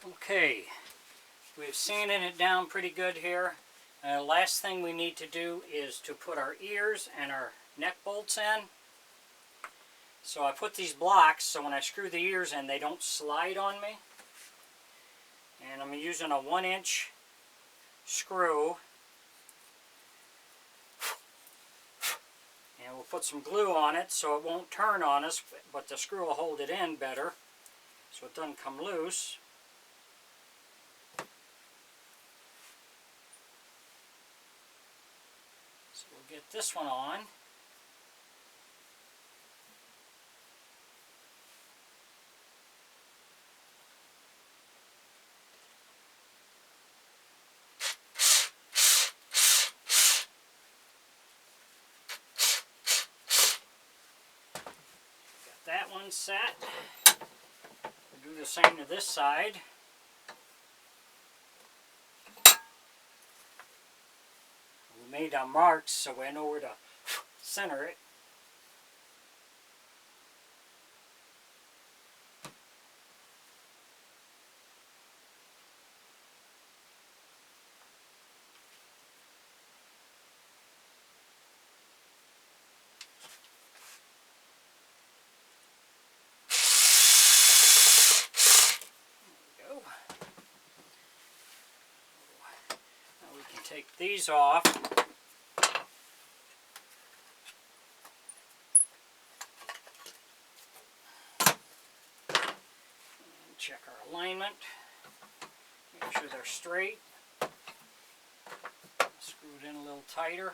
Okay, we've sanded it down pretty good here. Last thing we need to do is to put our ears and our neck bolts in. So I put these blocks so when I screw the ears in they don't slide on me. And I'm using a 1-inch screw. And we'll put some glue on it so it won't turn on us, but the screw will hold it in better so it doesn't come loose. So we'll get this one on. Got that one set. We'll do the same to this side. We made our marks so we know where to center it. Take these off. And check our alignment. Make sure they're straight. Screw it in a little tighter.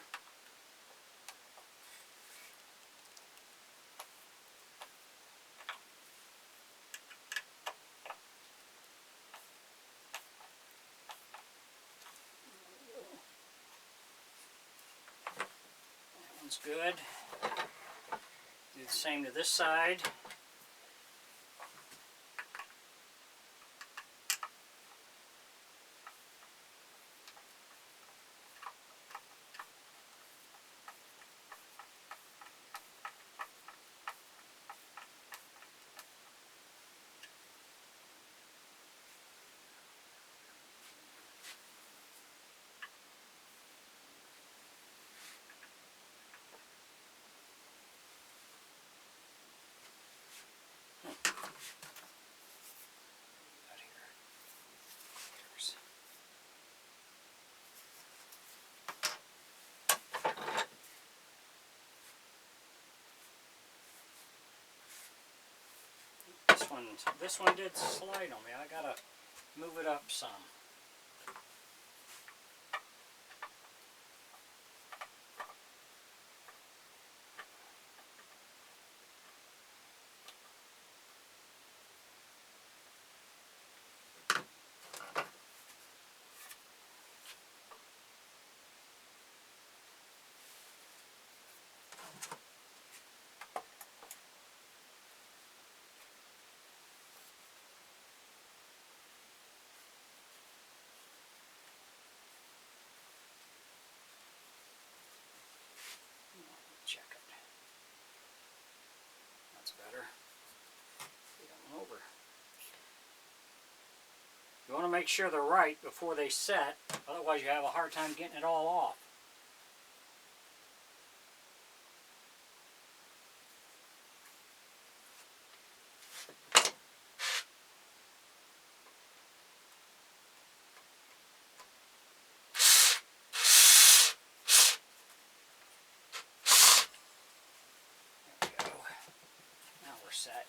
One's good. Do the same to this side. This one did slide on me. I gotta move it up some. Check it. That's better. Get them over. You want to make sure they're right before they set, otherwise you have a hard time getting it all off. Set.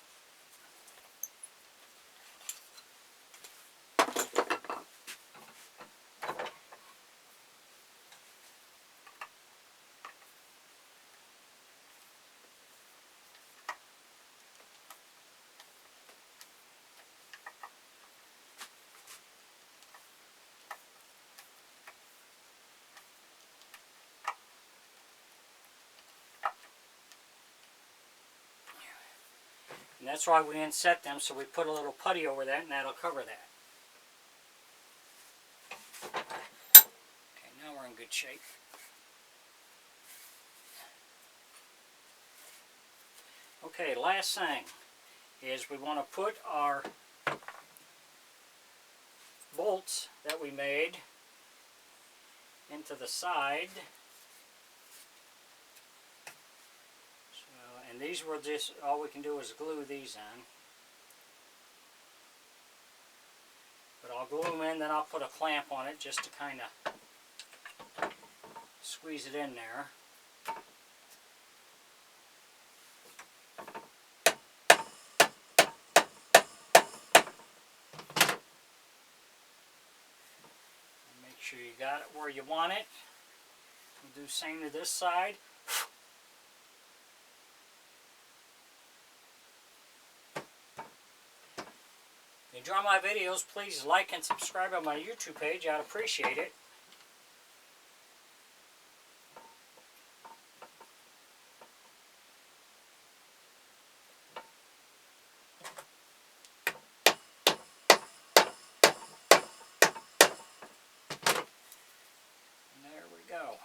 And that's why we inset them, so we put a little putty over that and that'll cover that. Okay, now we're in good shape. Okay, last thing is we want to put our that we made into the side. So, and these were just, all we can do is glue these in. But I'll glue them in, then I'll put a clamp on it just to kind of squeeze it in there. Make sure you got it where you want it. We'll do the same to this side. If you enjoy my videos, please like and subscribe on my YouTube page. I'd appreciate it. And there we go.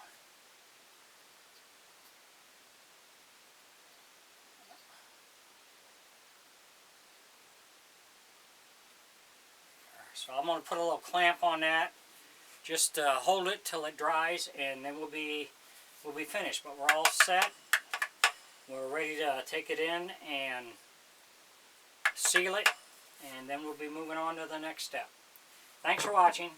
So I'm going to put a little clamp on that. Just hold it till it dries, and then we'll be finished. But we're all set. We're ready to take it in and seal it, and then we'll be moving on to the next step. Thanks for watching.